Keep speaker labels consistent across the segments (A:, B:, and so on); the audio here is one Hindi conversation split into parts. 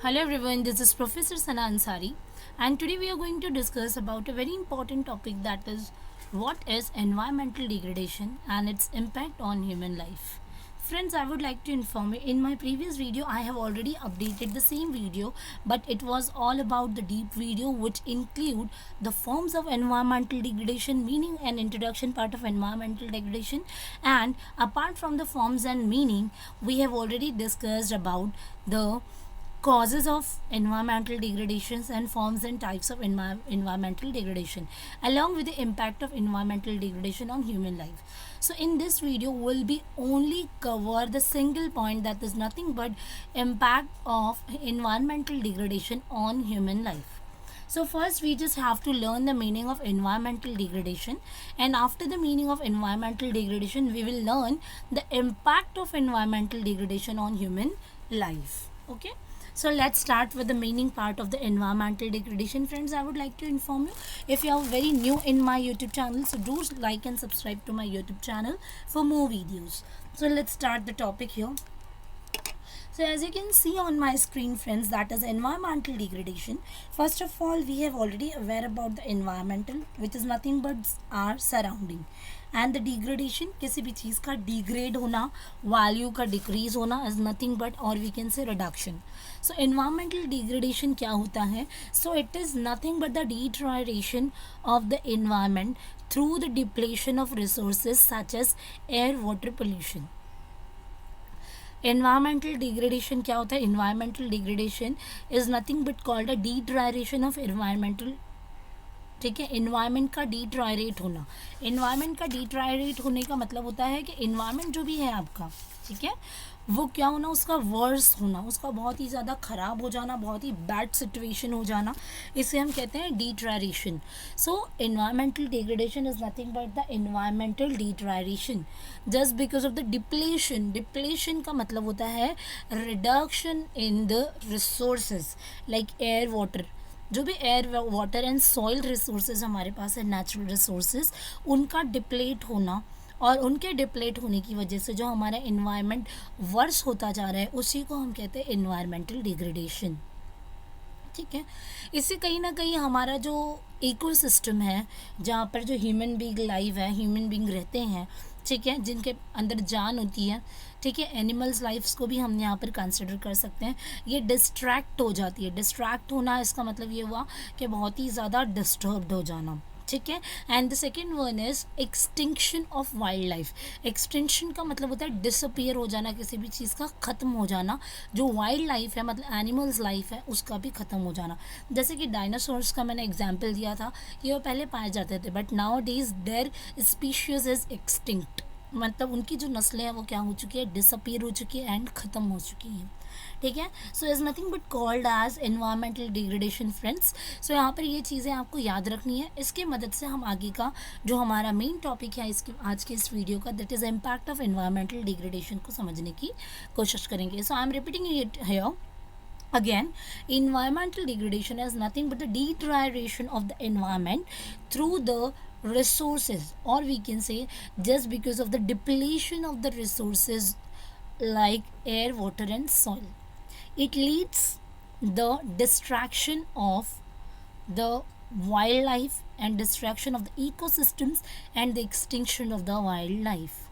A: Hello everyone, this is Professor Sana Ansari, and today we are going to discuss about a very important topic, that is what is environmental degradation and its impact on human life. Friends, I would like to inform you, in my previous video I have already updated the same video, but it was all about the deep video which include the forms of environmental degradation, meaning and introduction part of environmental degradation. And apart from the forms and meaning, we have already discussed about the causes of environmental degradations and forms and types of environmental degradation, along with the impact of environmental degradation on human life. So in this video we'll be only cover the single point, that is nothing but impact of environmental degradation on human life. So first we just have to learn the meaning of environmental degradation, and after the meaning of environmental degradation we will learn the impact of environmental degradation on human life. Okay, so let's start with the meaning part of the environmental degradation. Friends, I would like to inform you, if you are very new in my YouTube channel, so do like and subscribe to my YouTube channel for more videos. So let's start the topic here. So as you can see on my screen, friends, that is environmental degradation. First of all, we have already aware about the environmental, which is nothing but our surrounding, and the degradation, किसी भी चीज़ का degrade होना, value का decrease होना is nothing but, or we can say reduction. So environmental degradation क्या होता है? So it is nothing but the deterioration of the environment through the depletion of resources such as air, water, pollution. Environmental degradation क्या होता है? Environmental degradation is nothing but called a deterioration of environmental, ठीक है, एनवायरनमेंट का डिट्रायरेट होना. एनवायरनमेंट का डिट्रायरेट होने का मतलब होता है कि एनवायरनमेंट जो भी है आपका, ठीक है, वो क्या होना, उसका वर्स होना, उसका बहुत ही ज़्यादा ख़राब हो जाना, बहुत ही बैड सिचुएशन हो जाना, इसे हम कहते हैं deterioration. So environmental degradation is nothing but the environmental deterioration just because of the depletion. Depletion का मतलब होता है reduction in the resources like air, water, जो भी air, water and soil resources हमारे पास है, नेचुरल रिसोर्सेज, उनका डिप्लेट होना, और उनके डिप्लेट होने की वजह से जो हमारा इन्वायरमेंट वर्स होता जा रहा है, उसी को हम कहते हैं इन्वायरमेंटल डिग्रेडेशन. ठीक है, इससे कहीं ना कहीं हमारा जो इकोसिस्टम है, जहाँ पर जो ह्यूमन बींग लाइव है, ह्यूमन बींग रहते हैं, ठीक है, जिनके अंदर जान होती है, ठीक है, एनिमल्स लाइफ्स को भी हम यहाँ पर कंसिडर कर सकते हैं, ये डिस्ट्रैक्ट हो जाती है. डिस्ट्रैक्ट होना, इसका मतलब ये हुआ कि बहुत ही ज़्यादा डिस्टर्ब्ड हो जाना. ठीक है, and the second one is extinction of wild life. Extinction का मतलब होता है डिसअपियर हो जाना, किसी भी चीज़ का ख़त्म हो जाना. जो वाइल्ड लाइफ है, मतलब एनिमल्स लाइफ है, उसका भी ख़त्म हो जाना. जैसे कि डायनासोर्स का मैंने एग्जाम्पल दिया था कि वो पहले पाए जाते थे, but nowadays their species is extinct, मतलब उनकी जो नस्लें हैं वो क्या हो चुकी है, डिसअपियर हो चुकी है एंड ख़त्म हो चुकी हैं. ठीक है, so is nothing but called as environmental degradation. Friends, so यहाँ पर ये चीज़ें आपको याद रखनी है. इसके मदद से हम आगे का जो हमारा मेन टॉपिक है इसके आज के इस वीडियो का, that is impact of environmental degradation को समझने की कोशिश करेंगे. So I am repeating it here. Again, environmental degradation is nothing but the deterioration of the environment through the resources, or we can say just because of the depletion of the resources like air, water and soil. It leads the destruction of the wildlife and destruction of the ecosystems and the extinction of the wildlife.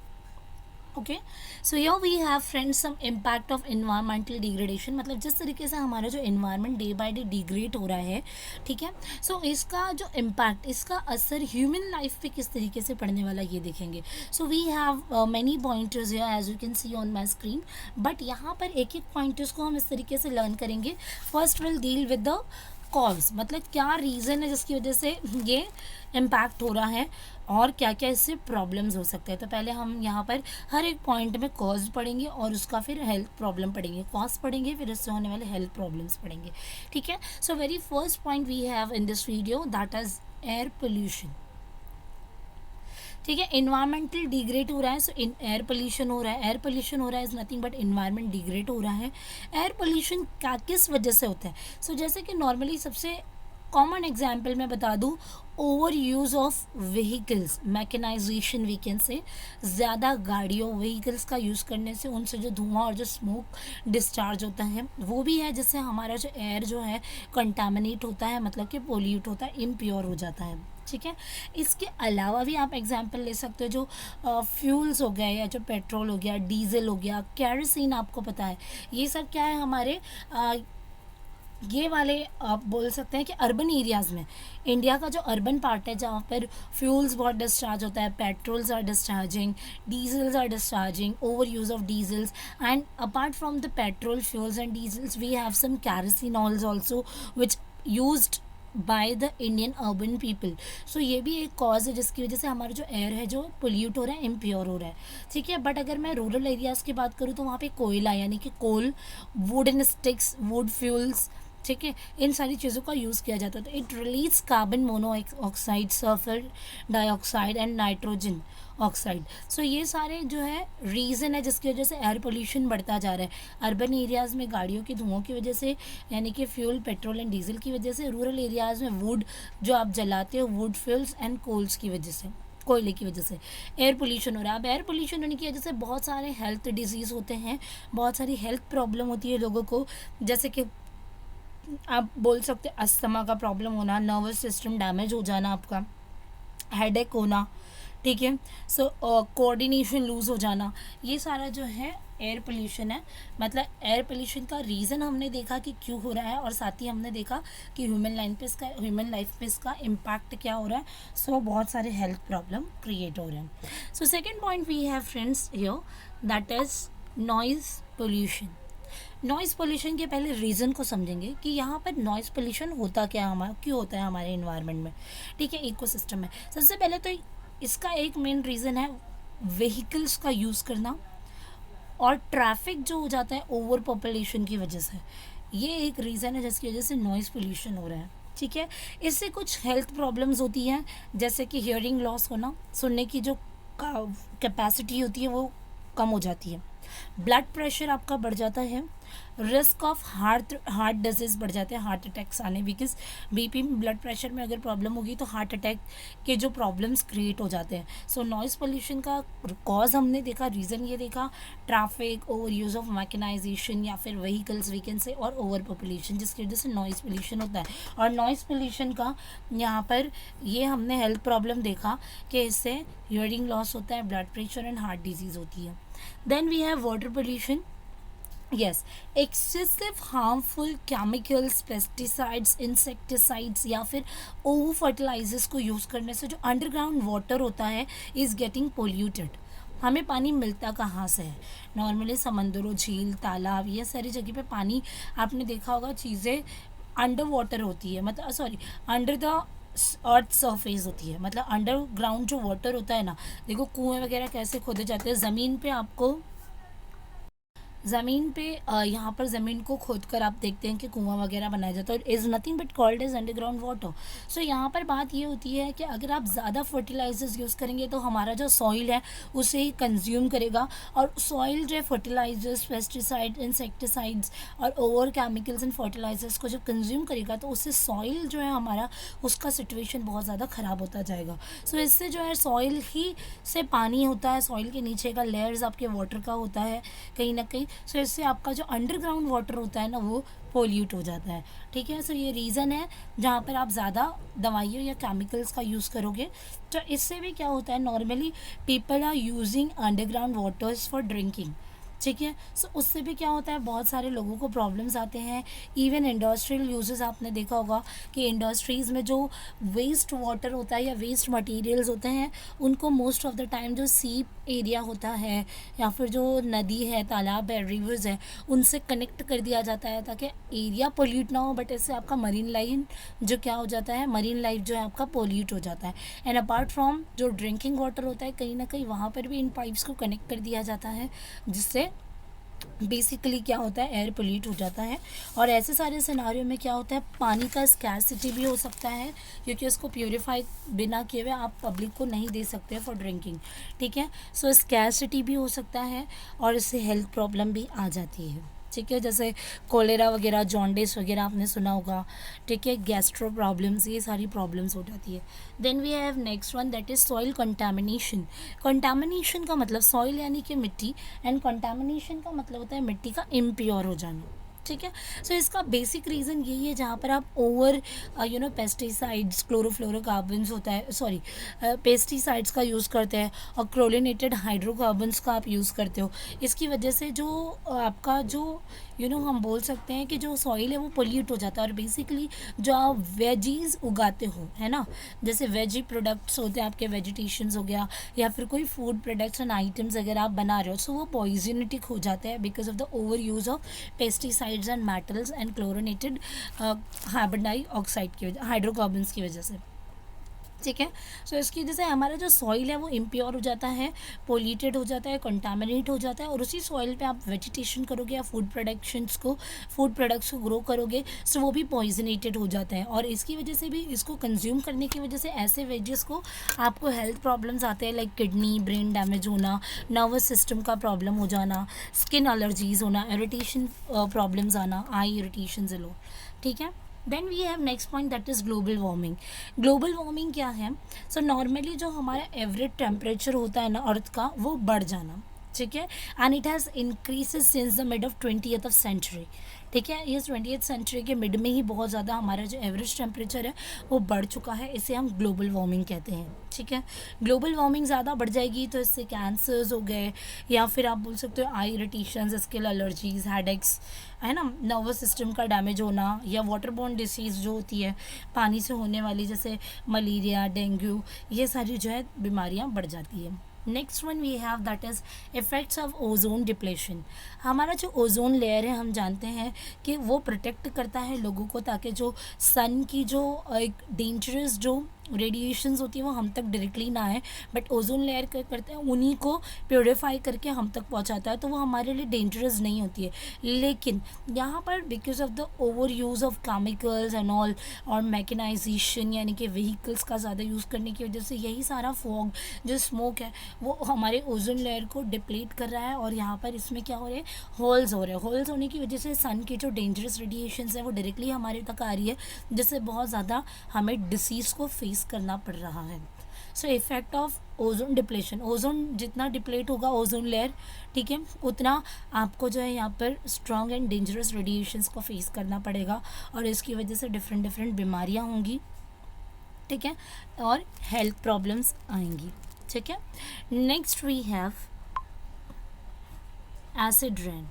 A: Okay, so here we have friends some impact of environmental degradation. मतलब जिस तरीके से हमारा जो environment day by day degrade हो रहा है, ठीक है, सो इसका जो इम्पैक्ट, इसका असर ह्यूमन लाइफ पे किस तरीके से पड़ने वाला ये देखेंगे. So we have many pointers here as you can see on my screen, but यहाँ पर एक एक पॉइंटर्स को हम इस तरीके से लर्न करेंगे. First will deal with the cause, मतलब क्या रीज़न है जिसकी वजह से ये इम्पैक्ट हो रहा है और क्या क्या इससे प्रॉब्लम्स हो सकते हैं. तो पहले हम यहाँ पर हर एक पॉइंट में कॉज पढ़ेंगे और उसका फिर हेल्थ प्रॉब्लम पढ़ेंगे. कॉज पढ़ेंगे, फिर इससे होने वाले हेल्थ प्रॉब्लम्स पढ़ेंगे. ठीक है, so very first point we have in this video, that is air pollution. ठीक है, इन्वायरमेंटल डिग्रेड हो रहा है, सो इन एयर पोल्यूशन हो रहा है. एयर पोल्यूशन हो रहा है is nothing but environment degrade हो रहा है. एयर पोल्यूशन क्या किस वजह से होता है? सो जैसे कि नॉर्मली सबसे कॉमन एग्जाम्पल मैं बता दूँ, over use of vehicles, mechanization we can say, ज़्यादा गाड़ियों व्हीकल्स का यूज़ करने से उनसे जो धुआं और जो स्मोक डिस्चार्ज होता है वो भी है, जिससे हमारा जो एयर जो है कंटामिनेट होता है, मतलब कि पोल्यूट होता है, इम्प्योर हो जाता है। ठीक है, इसके अलावा भी आप एग्जांपल ले सकते हो, जो फ्यूल्स हो गए या जो पेट्रोल हो गया, डीजल हो गया, केरोसिन, आपको पता है ये सब क्या है हमारे ये वाले आप बोल सकते हैं कि अर्बन एरियाज़ में, इंडिया का जो अर्बन पार्ट है जहाँ पर फ्यूल्स बहुत डिस्चार्ज होता है, petrols are discharging, diesels are discharging, over use of diesels, and apart from the petrol, fuels and diesels we have some kerosene oils also which used by the Indian urban people. सो ये भी एक कॉज है जिसकी वजह से हमारा जो एयर है जो पोल्यूट हो रहा है, इम्प्योर हो रहा है। ठीक है, बट अगर मैं रूरल एरियाज़ की बात करूँ तो वहाँ पे कोयला यानी कि कोल, वुडन स्टिक्स, वुड फ्यूल्स, ठीक है, इन सारी चीज़ों का यूज़ किया जाता है। तो it release carbon monoxide, sulphur dioxide and nitrogen oxide. So ये सारे जो है रीज़न है जिसकी वजह से एयर पोल्यूशन बढ़ता जा रहा है। अर्बन एरियाज़ में गाड़ियों की धुओं की वजह से, यानी कि फ्यूल, पेट्रोल एंड डीजल की वजह से, रूरल एरियाज़ में वुड जो आप जलाते हो, वुड फ्यूल्स एंड कोल्स की वजह से, कोयले की वजह से एयर पोल्यूशन हो रहा है। अब एयर पोल्यूशन होने की वजह से बहुत सारे हेल्थ डिजीज़ होते हैं, बहुत सारी हेल्थ प्रॉब्लम होती है लोगों को, जैसे कि आप बोल सकते हैं अस्थमा का प्रॉब्लम होना, नर्वस सिस्टम डैमेज हो जाना, आपका हेडेक होना, ठीक है, सो कोऑर्डिनेशन लूज़ हो जाना, ये सारा जो है एयर पोल्यूशन है। मतलब एयर पोल्यूशन का रीज़न हमने देखा कि क्यों हो रहा है, और साथ ही हमने देखा कि ह्यूमन लाइफ पे इसका इम्पैक्ट क्या हो रहा है। सो बहुत सारे हेल्थ प्रॉब्लम क्रिएट हो रहे हैं। So second point we have friends here, that is noise pollution. Noise pollution के पहले रीज़न को समझेंगे कि यहाँ पर नॉइज़ पोल्यूशन होता क्या, हमारा क्यों होता है हमारे इन्वायरमेंट में। ठीक है, इकोसिस्टम में सबसे पहले तो इसका एक मेन रीज़न है व्हीकल्स का यूज़ करना, और ट्रैफिक जो हो जाता है ओवर पॉपुलेशन की वजह से, ये एक रीज़न है जिसकी वजह से नॉइज़ पोल्यूशन हो रहा है। ठीक है, इससे कुछ हेल्थ प्रॉब्लम्स होती हैं, जैसे कि हियरिंग लॉस होना, सुनने की जो कैपेसिटी होती है वो कम हो जाती है, ब्लड प्रेशर आपका बढ़ जाता है, रिस्क ऑफ हार्ट डिजीज़ बढ़ जाते हैं, हार्ट अटैक्स आने, बिकॉज बीपी, ब्लड प्रेशर में अगर प्रॉब्लम होगी तो हार्ट अटैक के जो प्रॉब्लम्स क्रिएट हो जाते हैं। सो नॉइज़ पोल्यूशन का कॉज हमने देखा, रीज़न ये देखा, traffic, over use of mechanization या फिर व्हीकल्स वीकेंड से, और ओवर पॉपुलेशन, जिसकी वजह से नॉइज़ पोल्यूशन होता है। और नॉइज़ पोल्यूशन का यहाँ पर ये हमने हेल्थ प्रॉब्लम देखा कि इससे हियरिंग लॉस होता है, blood pressure and heart disease होती है। Then we have water pollution. Yes, excessive harmful chemicals, pesticides, insecticides या फिर ओवर फर्टिलाइजर्स को यूज़ करने से जो अंडरग्राउंड वाटर होता है इज़ गेटिंग पोल्यूटेड। हमें पानी मिलता कहाँ से है? नॉर्मली समंदरों, झील, तालाब, ये सारी जगह पे पानी आपने देखा होगा चीज़ें अंडर वाटर होती है, मतलब sorry under the earth surface होती है, मतलब अंडरग्राउंड जो वाटर होता है ना, देखो कुएं वगैरह कैसे खोदे जाते हैं, ज़मीन पे आपको ज़मीन पे यहाँ पर ज़मीन को खोद कर आप देखते हैं कि कुआं वगैरह बनाया जाता है, is nothing but called as underground water. So यहाँ पर बात ये होती है कि अगर आप ज़्यादा फर्टिलाइजर्स यूज़ करेंगे तो हमारा जो सॉइल है उसे ही कंज्यूम करेगा, और सॉइल जो है फर्टिलाइजर्स, पेस्टिसाइड, इंसेक्टिसाइड्स और ओवर केमिकल्स एंड फर्टिलाइजर्स को जब कंज्यूम करेगा तो उससे सॉइल जो है हमारा, उसका सिचुएशन बहुत ज़्यादा ख़राब होता जाएगा। सो इससे जो है सॉइल ही से पानी होता है, सॉइल के नीचे का लेयर्स आपके वाटर का होता है कहीं ना कहीं, सो इससे आपका जो अंडरग्राउंड वाटर होता है ना वो पोल्यूट हो जाता है। ठीक है, सो ये रीज़न है जहाँ पर आप ज़्यादा दवाइयों या केमिकल्स का यूज़ करोगे। तो इससे भी क्या होता है, normally people are using underground waters for drinking. ठीक है, सो उससे भी क्या होता है, बहुत सारे लोगों को प्रॉब्लम्स आते हैं। इवन इंडस्ट्रियल यूजेस आपने देखा होगा कि इंडस्ट्रीज़ में जो वेस्ट वाटर होता है या वेस्ट मटेरियल्स होते हैं उनको मोस्ट ऑफ द टाइम जो सीप एरिया होता है या फिर जो नदी है, तालाब है, रिवर्स है, उनसे कनेक्ट कर दिया जाता है ताकि एरिया पोल्यूट ना हो, बट इससे आपका मरीन लाइफ जो क्या हो जाता है, मरीन लाइफ जो है आपका पोल्यूट हो जाता है। एंड अपार्ट फ्रॉम जो ड्रिंकिंग वाटर होता है, कहीं ना कहीं वहाँ पर भी इन पाइप्स को कनेक्ट कर दिया जाता है, जिससे बेसिकली क्या होता है, एयर पोल्यूट हो जाता है। और ऐसे सारे सिनारियों में क्या होता है, पानी का स्कैरसिटी भी हो सकता है, क्योंकि उसको प्योरीफाई बिना किए हुए आप पब्लिक को नहीं दे सकते फॉर ड्रिंकिंग। ठीक है, सो स्कैरसिटी भी हो सकता है और इससे हेल्थ प्रॉब्लम भी आ जाती है। ठीक है, जैसे कोलेरा वगैरह, जॉन्डिस वगैरह आपने सुना होगा, ठीक है, गैस्ट्रो प्रॉब्लम्स, ये सारी प्रॉब्लम्स हो जाती है। Then we have next one that is soil contamination. Contamination का मतलब सॉइल यानी कि मिट्टी, एंड कंटामिनेशन का मतलब होता है मिट्टी का इम्प्योर हो जाना, ठीक है। सो इसका बेसिक रीज़न यही है, जहाँ पर आप ओवर पेस्टिसाइड्स, क्लोरोफ्लोरोकार्बन्स होता है, सॉरी पेस्टिसाइड्स का यूज़ करते हैं और क्लोरिनेटेड हाइड्रोकार्बन्स का आप यूज़ करते हो, इसकी वजह से जो आपका जो हम बोल सकते हैं कि जो सॉइल है वो पोल्यूट हो जाता है। और बेसिकली जो आप वेजीज उगाते हो, है ना, जैसे वेजी प्रोडक्ट्स होते हैं आपके, वेजिटेशंस हो गया, या फिर कोई फूड प्रोडक्ट्स एंड आइटम्स अगर आप बना रहे हो, सो वो पॉइजनेटिक हो जाते हैं because of the over use of pesticides and metals and chlorinated carbon dioxide की वजह, हाइड्रोकार्बन्स की वजह से, ठीक है। सो इसकी वजह से हमारा जो सॉइल है वो इम्प्योर हो जाता है, पोल्यूटेड हो जाता है, कंटामिनेट हो जाता है, और उसी सॉइल पे आप वेजिटेशन करोगे या फूड प्रोडक्ट्स को ग्रो करोगे, सो वो भी पॉइजनेटेड हो जाता है। और इसकी वजह से भी, इसको कंज्यूम करने की वजह से ऐसे वेजेस को आपको हेल्थ प्रॉब्लम्स आते हैं, लाइक किडनी, ब्रेन डैमेज होना, नर्वस सिस्टम का प्रॉब्लम हो जाना, स्किन एलर्जीज होना, इरिटेशन प्रॉब्लम्स आना, आई इरिटेशन लो, ठीक है। Then we have next point that is global warming. Global warming क्या है? सो नॉर्मली जो हमारा एवरेज टेम्परेचर होता है ना अर्थ का, वो बढ़ जाना, ठीक है, and it has increases since the mid of 20th century, ठीक है। ये 20th सेंचुरी के मिड में ही बहुत ज़्यादा हमारा जो एवरेज टेम्परेचर है वो बढ़ चुका है, इसे हम ग्लोबल वार्मिंग कहते हैं, ठीक है। ग्लोबल वार्मिंग ज़्यादा बढ़ जाएगी तो इससे कैंसर्स हो गए, या फिर आप बोल सकते हो आई इरिटेशन, स्किन एलर्जीज, हेडेक्स, है ना, नर्वस सिस्टम का डैमेज होना, या वाटर बोर्न डिसीज़ जो होती है पानी से होने वाली, जैसे मलेरिया, डेंगू, ये सारी जो है बीमारियाँ बढ़ जाती है। Next one we have that is effects of ozone depletion. हमारा जो ओजोन लेयर है, हम जानते हैं कि वो प्रोटेक्ट करता है लोगों को, ताकि जो सन की जो एक डेंजरस जो रेडिएशंस होती है वो हम तक डायरेक्टली ना आए, बट ओजोन लेयर क्या करते हैं, उन्हीं को प्योरीफाई करके हम तक पहुंचाता है, तो वो हमारे लिए डेंजरस नहीं होती है। लेकिन यहाँ पर because of the over use of chemicals and all, और मैकेनाइजेशन यानी कि व्हीकल्स का ज़्यादा यूज़ करने की वजह से यही सारा फॉग जो स्मोक है वो हमारे ओजोन लेयर को डिप्लीट कर रहा है, और यहाँ पर इसमें क्या हो रहे हैं, होल्स हो रहे हैं। होल्स होने की वजह से सन की जो डेंजरस रेडिएशंस है वो डायरेक्टली हमारे तक आ रही है, जिससे बहुत ज़्यादा हमें डिसीज़ को फेस करना पड़ रहा है। So effect of ozone depletion, ozone जितना डिप्लेट होगा ओजोन लेयर, ठीक है, उतना आपको जो है यहाँ पर स्ट्रॉन्ग एंड डेंजरस रेडिएशंस को फेस करना पड़ेगा, और इसकी वजह से डिफरेंट बीमारियाँ होंगी, ठीक है, और हेल्थ प्रॉब्लम्स आएंगी, ठीक है। Next we have acid rain.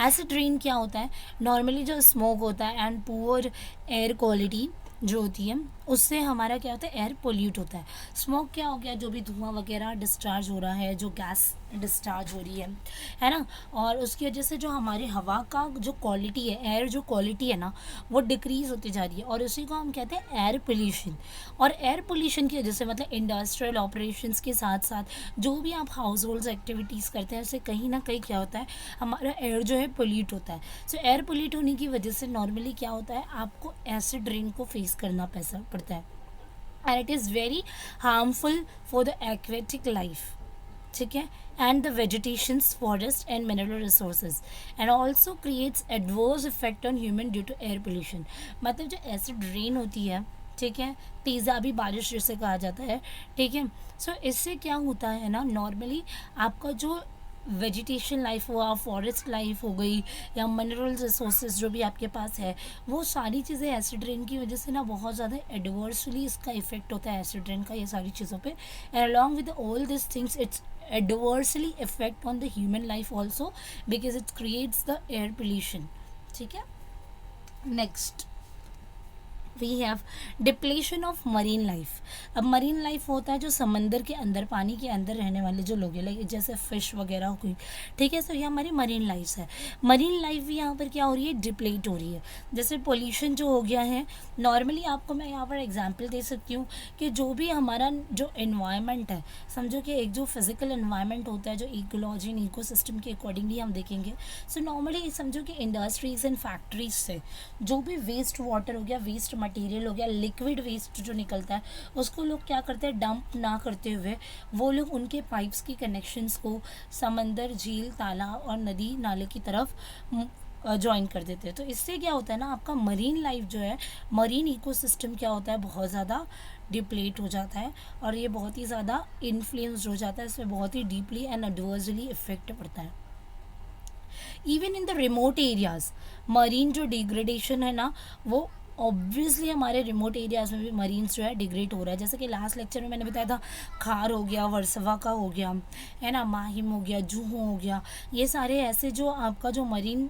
A: Acid rain क्या होता है? नॉर्मली जो स्मोक होता है एंड पुअर एयर क्वालिटी जो होती है, उससे हमारा क्या होता है, एयर पोल्यूट होता है। स्मोक क्या हो गया, जो भी धुआं वगैरह डिस्चार्ज हो रहा है, जो गैस डिस्चार्ज हो रही है ना, और उसकी वजह से जो हमारी हवा का जो क्वालिटी है, एयर जो क्वालिटी है ना, वो डिक्रीज़ होती जा रही है, और उसी को हम कहते हैं एयर पोल्यूशन। और एयर पोल्यूशन की वजह से मतलब इंडस्ट्रियल ऑपरेशंस के साथ साथ जो भी आप हाउस होल्ड एक्टिविटीज़ करते हैं, उससे कहीं ना कहीं क्या होता है, हमारा एयर जो है पोल्यूट होता है। सो एयर पोल्यूट होने की वजह से नॉर्मली क्या होता है, आपको एसिड रेन को फेस करना पड़ता है, and it is very harmful for the aquatic life, ठीक है, and the vegetations, forest and mineral resources, and also creates adverse effect on human due to air pollution. मतलब जो एसिड रेन होती है, ठीक है, तेज़ाबी बारिश जिसे कहा जाता है, ठीक है। सो इससे क्या होता है ना, नॉर्मली आपका जो वेजिटेशन लाइफ हुआ, फॉरेस्ट लाइफ हो गई, या मिनरल रिसोर्सेज जो भी आपके पास है, वो सारी चीज़ें एसिड रेन की वजह से ना बहुत ज़्यादा एडवर्सली इसका इफेक्ट होता है एसिड रेन का, ये सारी चीज़ों पे, and along with all this things it's adversely effect on the human life also because it creates the air pollution, ठीक है। Next we have depletion of marine life. अब मरीन लाइफ होता है जो समंदर के अंदर, पानी के अंदर रहने वाले जो लोग हैं, लाइक जैसे फिश वगैरह हो गई, ठीक है। सो ये हमारी मरीन लाइफ है। मरीन लाइफ भी यहाँ पर क्या हो रही है, डिप्लीट हो रही है। जैसे पोल्यूशन जो हो गया है, नॉर्मली आपको मैं यहाँ पर एग्जांपल दे सकती हूँ कि जो भी हमारा जो इन्वायरमेंट है, समझो कि एक जो फिजिकल इन्वायरमेंट होता है, जो इकोलॉजी एंड इकोसिस्टम के अकॉर्डिंगली हम देखेंगे। सो नॉर्मली समझो कि इंडस्ट्रीज एंड फैक्ट्रीज से जो भी वेस्ट वाटर हो गया, वेस्ट मटेरियल हो गया, लिक्विड वेस्ट जो निकलता है, उसको लोग क्या करते हैं, डंप ना करते हुए वो लोग उनके पाइप्स की कनेक्शंस को समंदर, झील, तालाब और नदी नाले की तरफ ज्वाइन कर देते हैं। तो इससे क्या होता है ना, आपका मरीन लाइफ जो है, मरीन इकोसिस्टम क्या होता है, बहुत ज़्यादा डिप्लीट हो जाता है और ये बहुत ही ज़्यादा इन्फ्लुएंस्ड हो जाता है, इसमें बहुत ही डीपली एंड एडवर्सली इफेक्ट पड़ता है। Even in the remote areas marine जो डिग्रेडेशन है ना, वो ऑब्वियसली हमारे रिमोट एरियाज में भी मरीन्स जो है डिग्रेड हो रहा है। जैसे कि लास्ट लेक्चर में मैंने बताया था, खार हो गया, वर्सवा का हो गया, है ना, माहिम हो गया, जूहू हो गया, ये सारे ऐसे जो आपका जो मरीन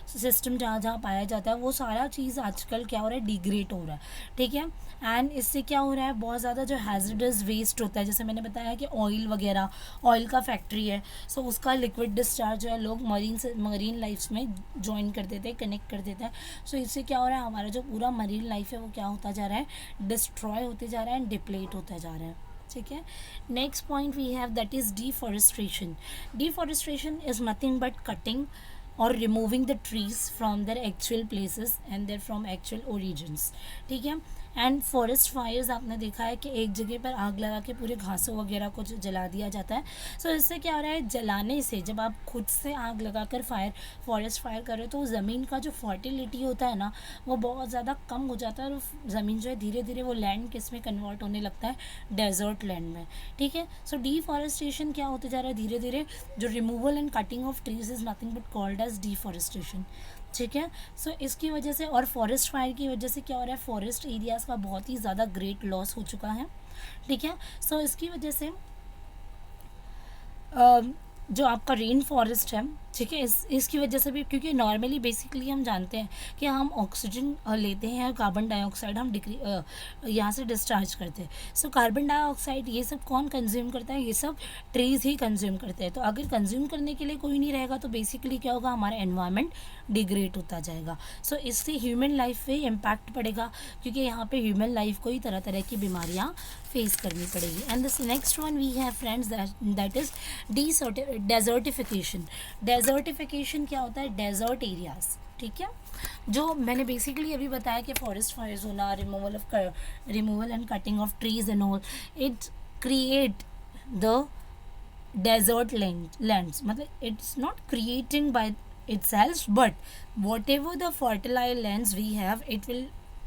A: सिस्टम जहाँ जहाँ पाया जाता है, वो सारा चीज़ आजकल क्या हो रहा है, डिग्रेड हो रहा है, ठीक है। एंड इससे क्या हो रहा है, बहुत ज़्यादा जो हैजर्डस वेस्ट होता है, जैसे मैंने बताया कि ऑयल वगैरह, ऑयल का फैक्ट्री है, सो उसका लिक्विड डिस्चार्ज जो है लोग मरीन लाइफ्स में ज्वाइन कर देते हैं, कनेक्ट कर देते हैं। सो इससे क्या हो रहा है, हमारा जो पूरा मरीन लाइफ है वो क्या होता जा रहा है, डिस्ट्रॉय होते जा रहा है एंड डिप्लीट होता जा रहा है, ठीक है। Next point we have, that is deforestation. Deforestation is nothing but cutting और removing the trees from their actual places and their from actual origins, ठीक है। एंड फॉरेस्ट फायर्स आपने देखा है कि एक जगह पर आग लगा के पूरे घासों वगैरह को जला दिया जाता है। सो इससे क्या हो रहा है, जलाने से, जब आप खुद से आग लगाकर फॉरेस्ट फायर कर रहे हो, तो ज़मीन का जो फर्टिलिटी होता है ना, वो बहुत ज़्यादा कम हो जाता है और ज़मीन जो है धीरे धीरे वो लैंड किस में कन्वर्ट होने लगता है, डेजर्ट लैंड में, ठीक है। सो डिफॉरेस्टेशन क्या होते जा रहा है, धीरे धीरे जो removal and cutting of trees is nothing but called as deforestation, ठीक है। सो इसकी वजह से और फॉरेस्ट फायर की वजह से क्या हो रहा है, फॉरेस्ट एरियाज़ का बहुत ही ज़्यादा ग्रेट लॉस हो चुका है, ठीक है। सो इसकी वजह से जो आपका रेन फॉरेस्ट है, ठीक है, इसकी वजह से भी, क्योंकि नॉर्मली बेसिकली हम जानते हैं कि हम ऑक्सीजन लेते हैं और कार्बन डाइऑक्साइड हम यहाँ से डिस्चार्ज करते हैं। सो कार्बन डाइऑक्साइड ये सब कौन कंज्यूम करता है, ये सब ट्रीज़ ही कंज्यूम करते हैं। तो अगर कंज्यूम करने के लिए कोई नहीं रहेगा तो बेसिकली क्या होगा, हमारा एनवायरनमेंट डिग्रेड होता जाएगा। सो इससे ह्यूमन लाइफ पे इम्पैक्ट पड़ेगा, क्योंकि यहाँ पे ह्यूमन लाइफ को ही तरह तरह की बीमारियाँ फेस करनी पड़ेगी। And this next one we have friends, that is desertification. Desertification क्या होता है, डेजर्ट एरियाज, ठीक है, जो मैंने बेसिकली अभी बताया कि फॉरेस्ट फायर्स होना, removal and cutting of trees and all, it create the desert lands, मतलब it's not creating by itself, but whatever the fertile lands we have, it will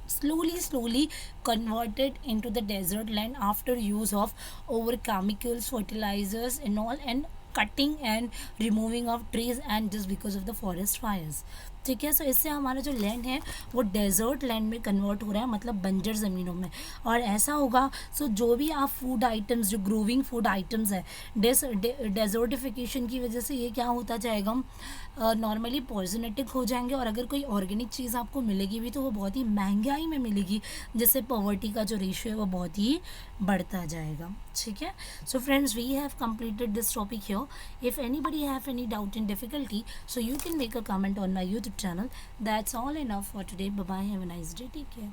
A: slowly converted into the desert land after use of over chemicals, fertilizers and all, and cutting and removing of trees, and just because of the forest fires, ठीक है। सो इससे हमारा जो लैंड है वो डेजर्ट लैंड में कन्वर्ट हो रहा है, मतलब बंजर ज़मीनों में। और ऐसा होगा, सो जो भी आप फूड आइटम्स, जो ग्रोविंग फूड आइटम्स है, डेजर्टिफिकेशन की वजह से ये क्या होता जाएगा, नॉर्मली पॉइजनेटिक हो जाएंगे। और अगर कोई ऑर्गेनिक चीज़ आपको मिलेगी भी तो वो बहुत ही महंगाई में मिलेगी, जिससे पॉवर्टी का जो रेशियो है वो बहुत ही बढ़ता जाएगा, ठीक है। So friends, we have completed this topic here. If anybody have any doubt and difficulty, so you can make a comment on my YouTube channel. That's all enough for today. Bye bye, have a nice day, take care.